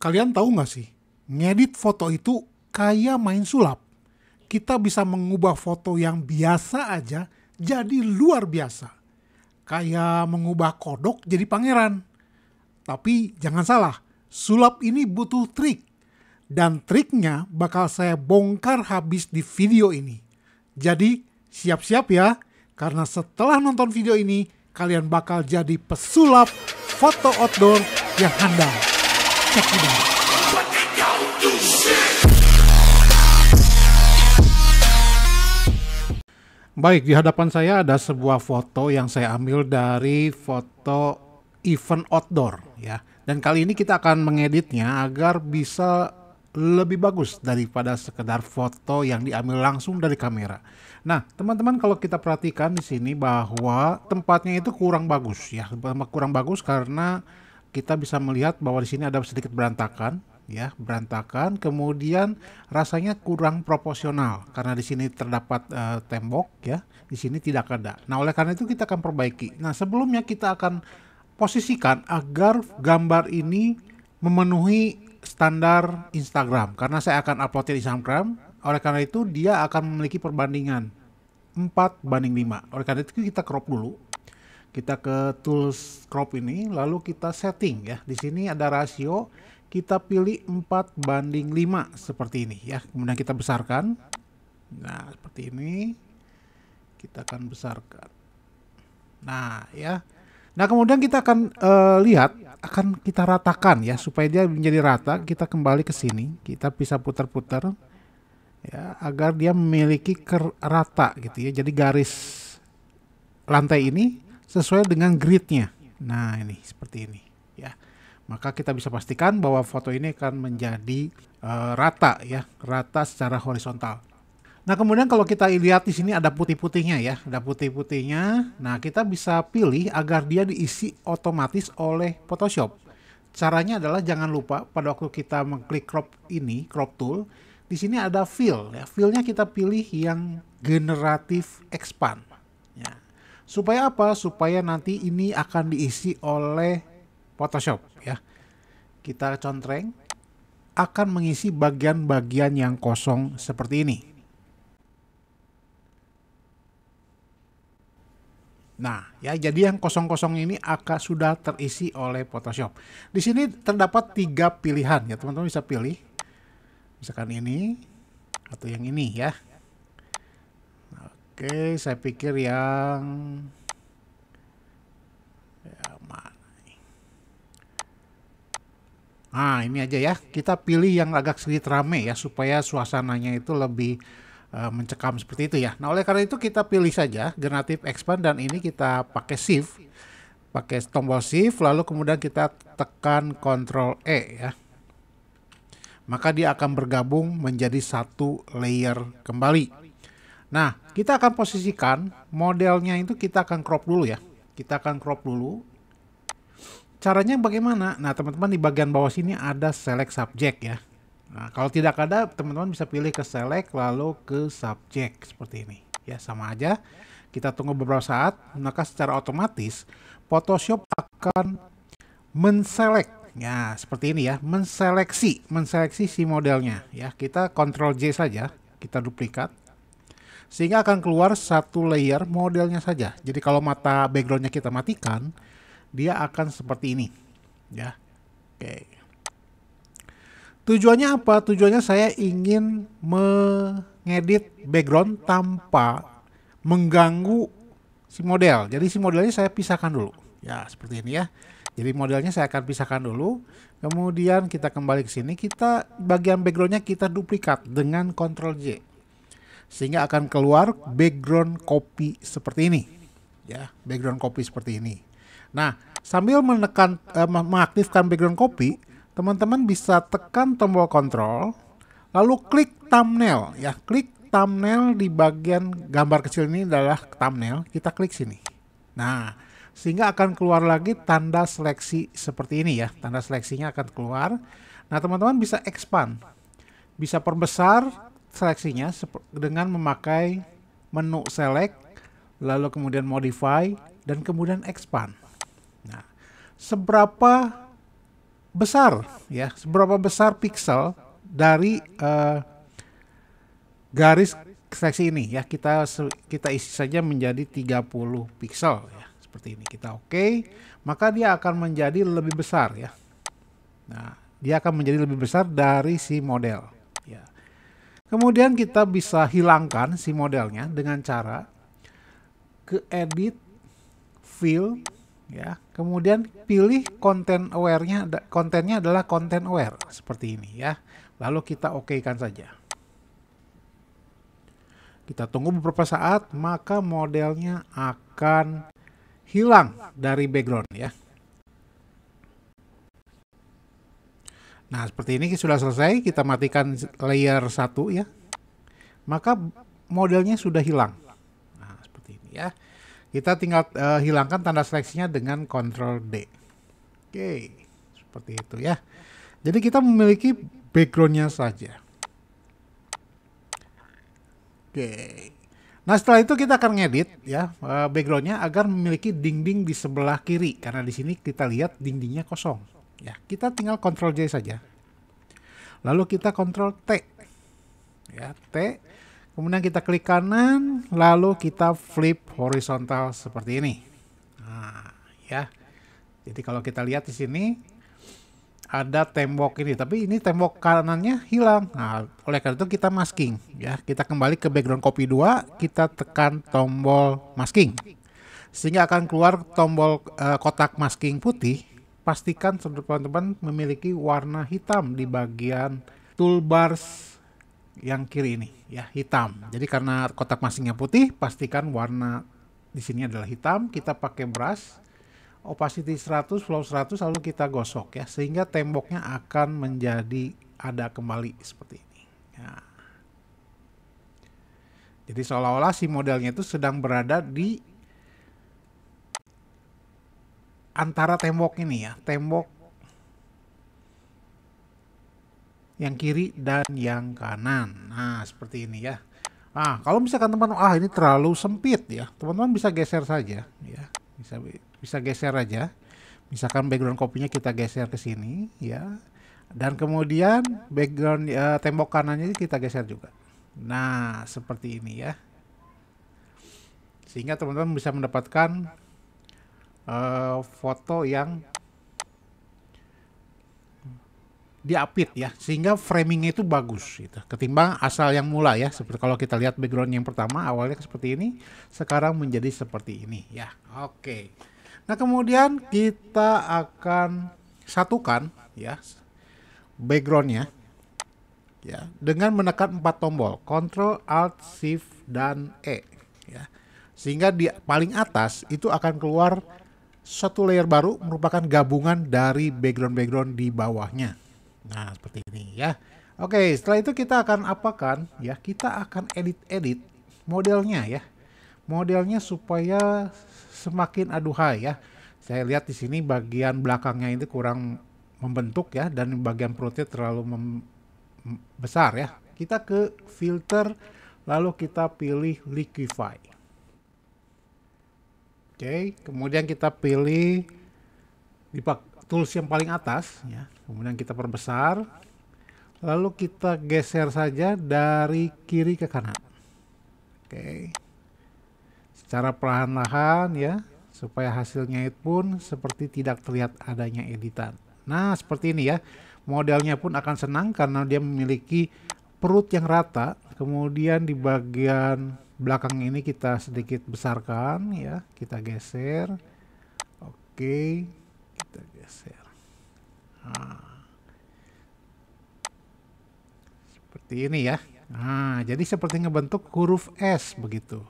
Kalian tahu nggak sih, ngedit foto itu kayak main sulap. Kita bisa mengubah foto yang biasa aja jadi luar biasa. Kayak mengubah kodok jadi pangeran. Tapi jangan salah, sulap ini butuh trik. Dan triknya bakal saya bongkar habis di video ini. Jadi siap-siap ya, karena setelah nonton video ini, kalian bakal jadi pesulap foto outdoor yang handal. Check it out. Baik, di hadapan saya ada sebuah foto yang saya ambil dari foto event outdoor ya. Dan kali ini kita akan mengeditnya agar bisa lebih bagus daripada sekedar foto yang diambil langsung dari kamera. Nah, teman-teman, kalau kita perhatikan di sini bahwa tempatnya itu kurang bagus ya. Kurang bagus karena kita bisa melihat bahwa di sini ada sedikit berantakan ya, berantakan. Kemudian rasanya kurang proporsional karena di sini terdapat tembok ya, di sini tidak ada. Nah, oleh karena itu kita akan perbaiki. Nah, sebelumnya kita akan posisikan agar gambar ini memenuhi standar Instagram, karena saya akan upload di Instagram. Oleh karena itu dia akan memiliki perbandingan 4:5. Oleh karena itu kita crop dulu. Kita ke tools crop ini, lalu kita setting ya. Di sini ada rasio, kita pilih 4:5 seperti ini ya. Kemudian kita besarkan. Nah, seperti ini. Kita akan besarkan. Nah, ya. Nah, kemudian kita akan lihat, akan kita ratakan ya, supaya dia menjadi rata. Kita kembali ke sini, kita bisa putar-putar ya, agar dia memiliki rata gitu ya. Jadi garis lantai ini sesuai dengan gridnya. Nah, ini seperti ini ya. Maka kita bisa pastikan bahwa foto ini akan menjadi rata ya, rata secara horizontal. Nah, kemudian kalau kita lihat di sini ada putih-putihnya ya, ada putih-putihnya. Nah, kita bisa pilih agar dia diisi otomatis oleh Photoshop. Caranya adalah jangan lupa pada waktu kita mengklik crop ini, crop tool, di sini ada fill ya. Fillnya kita pilih yang generatif expand. Ya. Supaya apa? Supaya nanti ini akan diisi oleh Photoshop ya. Kita contreng, akan mengisi bagian-bagian yang kosong seperti ini. Nah, ya, jadi yang kosong-kosong ini akan sudah terisi oleh Photoshop. Di sini terdapat 3 pilihan ya, teman-teman bisa pilih. Misalkan ini atau yang ini ya. Oke, saya pikir yang mana? Nah, ini aja ya. Kita pilih yang agak sedikit rame ya, supaya suasananya itu lebih mencekam seperti itu ya. Nah, oleh karena itu kita pilih saja generative expand, dan ini kita pakai shift, pakai tombol shift, lalu kemudian kita tekan Ctrl E ya. Maka dia akan bergabung menjadi satu layer kembali. Nah, kita akan posisikan modelnya itu, kita akan crop dulu ya. Kita akan crop dulu. Caranya bagaimana? Nah, teman-teman, di bagian bawah sini ada select subject ya. Nah, kalau tidak ada, teman-teman bisa pilih ke select lalu ke subject seperti ini. Ya, sama aja. Kita tunggu beberapa saat, maka secara otomatis Photoshop akan menselect. Ya, seperti ini ya, menseleksi si modelnya ya. Kita Ctrl J saja, kita duplikat. Sehingga akan keluar satu layer modelnya saja. Jadi kalau mata backgroundnya kita matikan, dia akan seperti ini. Ya. Oke. Tujuannya apa? Tujuannya saya ingin mengedit background tanpa mengganggu si model. Jadi si modelnya saya pisahkan dulu. Ya, seperti ini ya. Jadi modelnya saya akan pisahkan dulu. Kemudian kita kembali ke sini. Kita bagian backgroundnya kita duplikat dengan Ctrl J. Sehingga akan keluar background copy seperti ini. Ya, background copy seperti ini. Nah, sambil menekan mengaktifkan background copy, teman-teman bisa tekan tombol Ctrl, lalu klik thumbnail ya, klik thumbnail di bagian gambar kecil ini adalah thumbnail, kita klik sini. Nah, sehingga akan keluar lagi tanda seleksi seperti ini ya, tanda seleksinya akan keluar. Nah, teman-teman bisa expand, bisa perbesar seleksinya dengan memakai menu select, lalu kemudian modify, dan kemudian expand. Nah, seberapa besar ya, seberapa besar pixel dari garis seleksi ini ya. Kita isi saja menjadi 30 pixel ya. Seperti ini. Kita oke, maka dia akan menjadi lebih besar ya. Nah, dia akan menjadi lebih besar dari si model ya. Kemudian kita bisa hilangkan si modelnya dengan cara ke edit, fill ya. Kemudian pilih content aware-nya, kontennya adalah content aware seperti ini ya. Lalu kita oke-kan saja. Kita tunggu beberapa saat, maka modelnya akan hilang dari background ya. Nah, seperti ini sudah selesai. Kita matikan layer 1 ya. Maka modelnya sudah hilang. Nah, seperti ini ya. Kita tinggal hilangkan tanda seleksinya dengan Ctrl D. Oke, seperti itu ya. Jadi kita memiliki backgroundnya saja. Oke. Nah, setelah itu kita akan ngedit ya backgroundnya agar memiliki dinding di sebelah kiri, karena di sini kita lihat dindingnya kosong. Ya, kita tinggal Ctrl J saja. Lalu kita Ctrl T. Ya, T. Kemudian kita klik kanan, lalu kita flip horizontal seperti ini. Nah, ya. Jadi kalau kita lihat di sini ada tembok ini, tapi ini tembok kanannya hilang. Nah, oleh karena itu kita masking ya. Kita kembali ke background copy 2, kita tekan tombol masking. Sehingga akan keluar tombol kotak masking putih. Pastikan teman-teman memiliki warna hitam di bagian toolbars yang kiri ini ya, hitam. Jadi karena kotak maskingnya putih, pastikan warna di sini adalah hitam. Kita pakai brush, opacity 100, flow 100, lalu kita gosok ya, sehingga temboknya akan menjadi ada kembali seperti ini ya. Jadi seolah-olah si modelnya itu sedang berada di antara tembok ini ya, tembok yang kiri dan yang kanan. Nah, seperti ini ya. Nah, kalau misalkan teman-teman, ini terlalu sempit ya, teman-teman bisa geser saja ya. Bisa geser aja. Misalkan background copy-nya kita geser ke sini ya. Dan kemudian background tembok kanannya kita geser juga. Nah, seperti ini ya. Sehingga teman-teman bisa mendapatkan foto yang diapit ya, sehingga framingnya itu bagus gitu, ketimbang asal yang mula ya. Seperti kalau kita lihat background yang pertama awalnya seperti ini, sekarang menjadi seperti ini ya. Oke. Nah, kemudian kita akan satukan ya backgroundnya ya dengan menekan 4 tombol Ctrl Alt Shift dan E ya, sehingga di paling atas itu akan keluar satu layer baru merupakan gabungan dari background di bawahnya. Nah, seperti ini ya. Oke, setelah itu kita akan apakan ya, kita akan edit modelnya ya. Modelnya supaya semakin aduhai ya. Saya lihat di sini bagian belakangnya itu kurang membentuk ya, dan bagian perutnya terlalu besar ya. Kita ke filter, lalu kita pilih liquify. Oke, kemudian kita pilih di tools yang paling atas ya. Kemudian kita perbesar, lalu kita geser saja dari kiri ke kanan. Oke, secara perlahan-lahan ya, supaya hasilnya pun seperti tidak terlihat adanya editan. Nah, seperti ini ya. Modelnya pun akan senang karena dia memiliki perut yang rata. Kemudian di bagian belakang ini kita sedikit besarkan ya, kita geser. Oke, kita geser. Nah, seperti ini ya. Nah, jadi seperti ngebentuk huruf S begitu.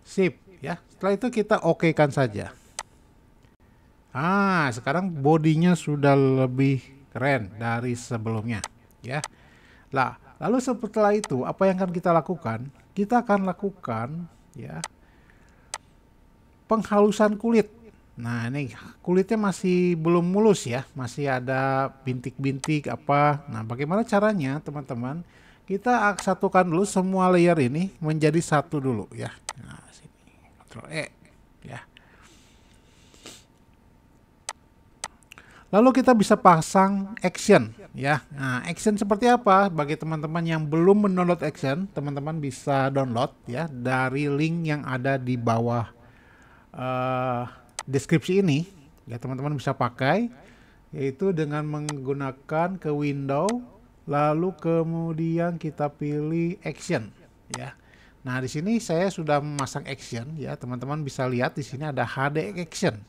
Sip ya. Setelah itu kita oke-kan saja. Sekarang bodinya sudah lebih keren dari sebelumnya ya. Nah, lalu setelah itu apa yang akan kita lakukan? Kita akan lakukan ya penghalusan kulit. Nah, ini kulitnya masih belum mulus ya, masih ada bintik-bintik apa. Nah, bagaimana caranya teman-teman? Kita satukan dulu semua layer ini menjadi satu dulu ya. Nah, sini Ctrl E ya. Lalu kita bisa pasang action ya. Nah, action seperti apa? Bagi teman-teman yang belum mendownload action, teman-teman bisa download ya dari link yang ada di bawah eh, deskripsi ini. Ya, teman-teman bisa pakai yaitu dengan menggunakan ke window lalu kemudian kita pilih action ya. Nah, di sini saya sudah memasang action ya. Teman-teman bisa lihat di sini ada HD action.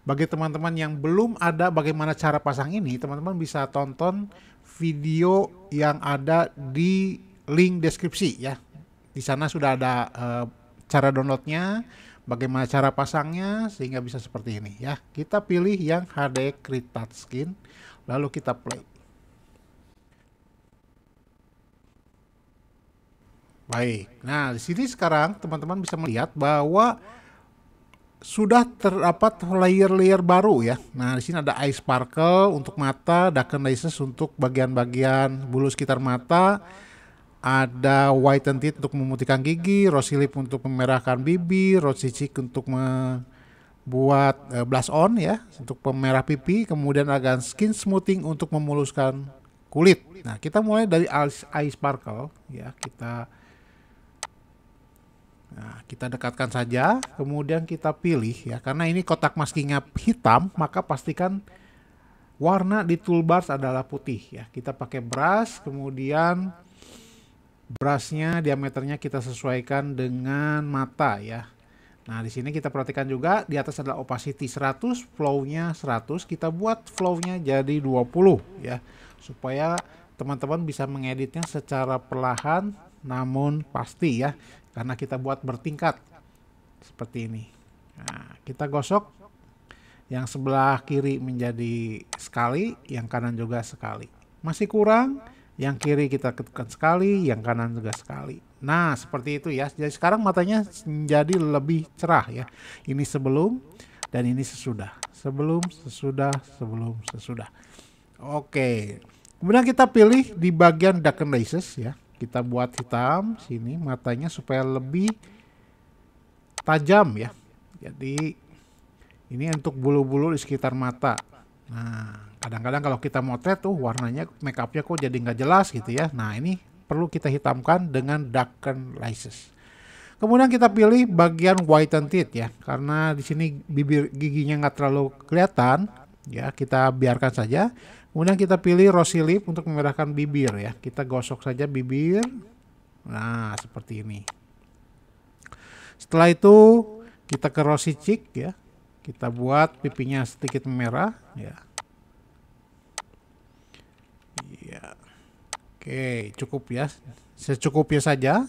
Bagi teman-teman yang belum ada bagaimana cara pasang ini, teman-teman bisa tonton video yang ada di link deskripsi ya. Di sana sudah ada cara downloadnya, bagaimana cara pasangnya sehingga bisa seperti ini ya. Kita pilih yang HD Create Touchscreen, lalu kita play. Baik, nah di sini sekarang teman-teman bisa melihat bahwa sudah terdapat layer-layer baru ya. Nah, di sini ada eye sparkle untuk mata, darken lashes untuk bagian-bagian bulu sekitar mata, ada whiten teeth untuk memutihkan gigi, rosy lip untuk memerahkan bibir, rosy cheek untuk membuat blush on ya, untuk pemerah pipi, kemudian ada skin smoothing untuk memuluskan kulit. Nah, kita mulai dari eye sparkle ya, kita dekatkan saja, kemudian kita pilih ya, karena ini kotak maskingnya hitam, maka pastikan warna di toolbars adalah putih ya. Kita pakai brush, kemudian brushnya diameternya kita sesuaikan dengan mata ya. Nah, di sini kita perhatikan juga di atas adalah opacity 100, flow-nya 100, kita buat flow-nya jadi 20 ya, supaya teman-teman bisa mengeditnya secara perlahan namun pasti ya, karena kita buat bertingkat seperti ini. Nah, kita gosok yang sebelah kiri menjadi sekali, yang kanan juga sekali. Masih kurang, yang kiri kita ketukkan sekali, yang kanan juga sekali. Nah, seperti itu ya. Jadi sekarang matanya menjadi lebih cerah ya. Ini sebelum dan ini sesudah. Sebelum, sesudah, sebelum, sesudah. Oke. Kemudian kita pilih di bagian darken lashes ya. Kita buat hitam sini matanya supaya lebih tajam ya. Jadi ini untuk bulu-bulu di sekitar mata. Nah, kadang-kadang kalau kita motret tuh warnanya make upnya kok jadi nggak jelas gitu ya. Nah, ini perlu kita hitamkan dengan darken lashes. Kemudian kita pilih bagian whiten teeth ya, karena di sini bibir giginya nggak terlalu kelihatan ya, kita biarkan saja. Kemudian kita pilih rosy lip untuk memerahkan bibir ya. Kita gosok saja bibir. Nah, seperti ini. Setelah itu kita ke rosy cheek ya. Kita buat pipinya sedikit memerah ya. Iya. Oke, cukup ya. Secukupnya saja.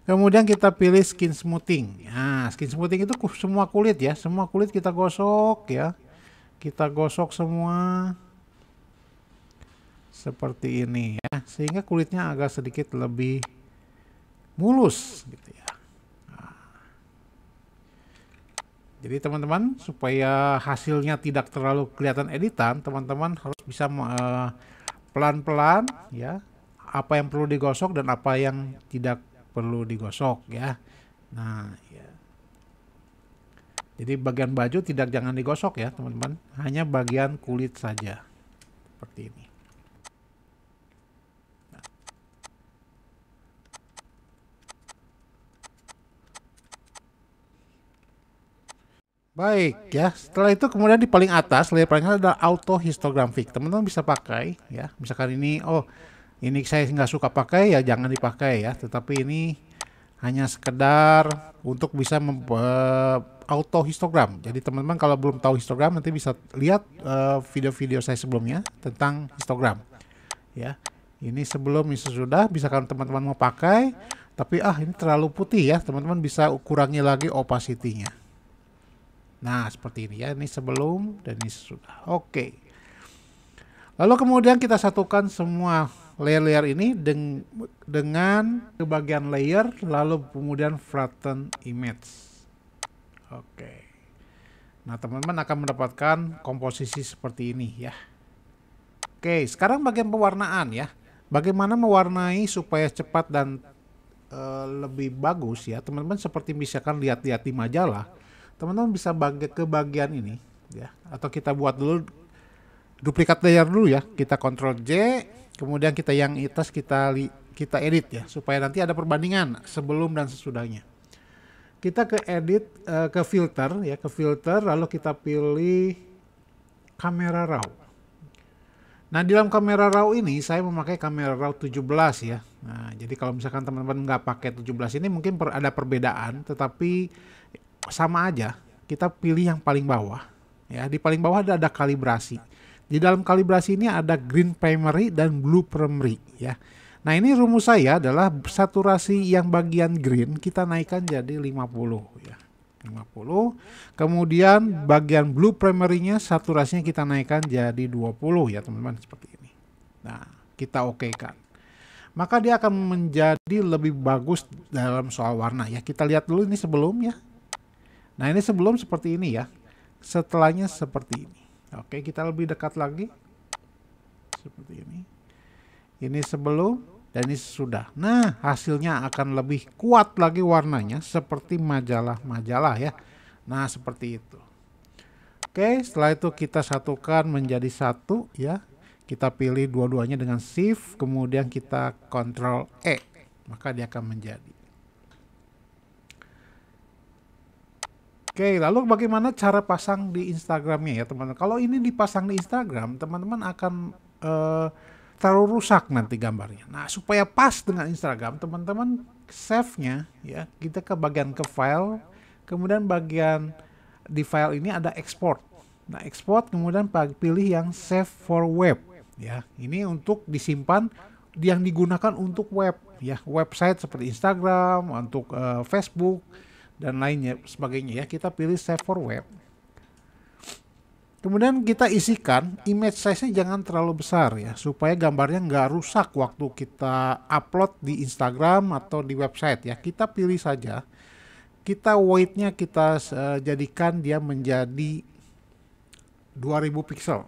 Kemudian kita pilih skin smoothing. Nah, skin smoothing itu semua kulit ya. Semua kulit kita gosok ya. Kita gosok semua. Seperti ini ya, sehingga kulitnya agak sedikit lebih mulus gitu ya. Nah, jadi teman-teman supaya hasilnya tidak terlalu kelihatan editan, teman-teman harus bisa pelan-pelan ya, apa yang perlu digosok dan apa yang tidak perlu digosok ya. Nah ya, jadi bagian baju jangan digosok ya teman-teman, hanya bagian kulit saja seperti ini. Baik ya, setelah itu kemudian di paling atas, layer paling atas ada auto histographic. Teman-teman bisa pakai ya. Misalkan ini, ini saya nggak suka pakai ya, jangan dipakai ya. Tetapi ini hanya sekedar untuk bisa auto histogram. Jadi teman-teman kalau belum tahu histogram nanti bisa lihat video-video saya sebelumnya tentang histogram. Ya, ini sebelum ini sesudah. Bisa kan teman-teman mau pakai, tapi ini terlalu putih ya, teman-teman bisa kurangi lagi opacity-nya. Nah, seperti ini ya, ini sebelum dan ini sesudah. Oke. Lalu kemudian kita satukan semua layer-layer ini dengan bagian layer, lalu kemudian flatten image. Oke. Nah, teman-teman akan mendapatkan komposisi seperti ini ya. Oke, sekarang bagian pewarnaan ya. Bagaimana mewarnai supaya cepat dan lebih bagus ya, teman-teman seperti misalkan lihat-lihat di majalah. Teman-teman bisa ke bagian ini ya, atau kita buat dulu duplikat layer dulu ya. Kita Ctrl J, kemudian kita yang atas kita edit ya, supaya nanti ada perbandingan sebelum dan sesudahnya. Kita ke edit, ke filter ya, ke filter, lalu kita pilih kamera raw. Nah, di dalam kamera raw ini saya memakai kamera raw 17 ya. Nah, jadi kalau misalkan teman-teman nggak pakai 17 ini mungkin ada perbedaan, tetapi sama aja. Kita pilih yang paling bawah ya. Di paling bawah ada kalibrasi. Di dalam kalibrasi ini ada green primary dan blue primary ya. Nah, ini rumus saya adalah saturasi yang bagian green kita naikkan jadi 50 ya. 50. Kemudian bagian blue primary-nya saturasinya kita naikkan jadi 20 ya, teman-teman, seperti ini. Nah, kita oke-kan. Maka dia akan menjadi lebih bagus dalam soal warna ya. Kita lihat dulu ini sebelumnya. Nah, ini sebelum seperti ini ya. Setelahnya seperti ini. Oke, kita lebih dekat lagi. Seperti ini. Ini sebelum dan ini sudah. Nah, hasilnya akan lebih kuat lagi warnanya seperti majalah-majalah ya. Nah, seperti itu. Oke, setelah itu kita satukan menjadi satu ya. Kita pilih dua-duanya dengan Shift, kemudian kita Ctrl E. Maka dia akan menjadi. Oke, lalu bagaimana cara pasang di Instagramnya ya, teman-teman? Kalau ini dipasang di Instagram, teman-teman akan terlalu rusak nanti gambarnya. Nah, supaya pas dengan Instagram, teman-teman save-nya ya, kita ke bagian ke file, kemudian bagian di file ini ada export. Nah, export kemudian pilih yang save for web ya. Ini untuk disimpan yang digunakan untuk web ya, website seperti Instagram, untuk Facebook dan lainnya sebagainya ya. Kita pilih save for web. Kemudian kita isikan image size-nya jangan terlalu besar ya, supaya gambarnya nggak rusak waktu kita upload di Instagram atau di website ya. Kita pilih saja, kita weight-nya kita jadikan dia menjadi 2000 pixel.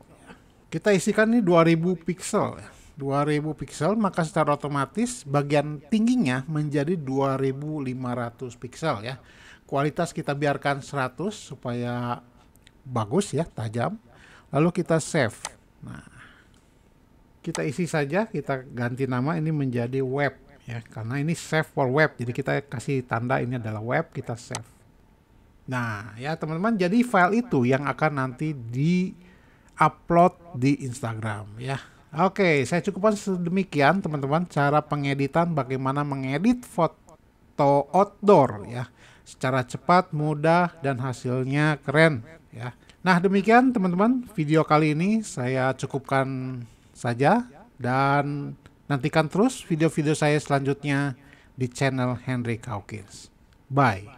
Kita isikan ini 2000 pixel ya. 2000 pixel, maka secara otomatis bagian tingginya menjadi 2500 pixel ya. Kualitas kita biarkan 100 supaya bagus ya, tajam. Lalu kita save. Nah, kita isi saja, kita ganti nama ini menjadi web ya, karena ini save for web. Jadi kita kasih tanda ini adalah web, kita save. Nah, ya teman-teman, jadi file itu yang akan nanti di-upload di Instagram ya. Oke, saya cukupkan sedemikian teman-teman cara pengeditan, bagaimana mengedit foto outdoor ya. Secara cepat, mudah, dan hasilnya keren ya. Nah, demikian teman-teman video kali ini saya cukupkan saja, dan nantikan terus video-video saya selanjutnya di channel Henry Hawkins. Bye.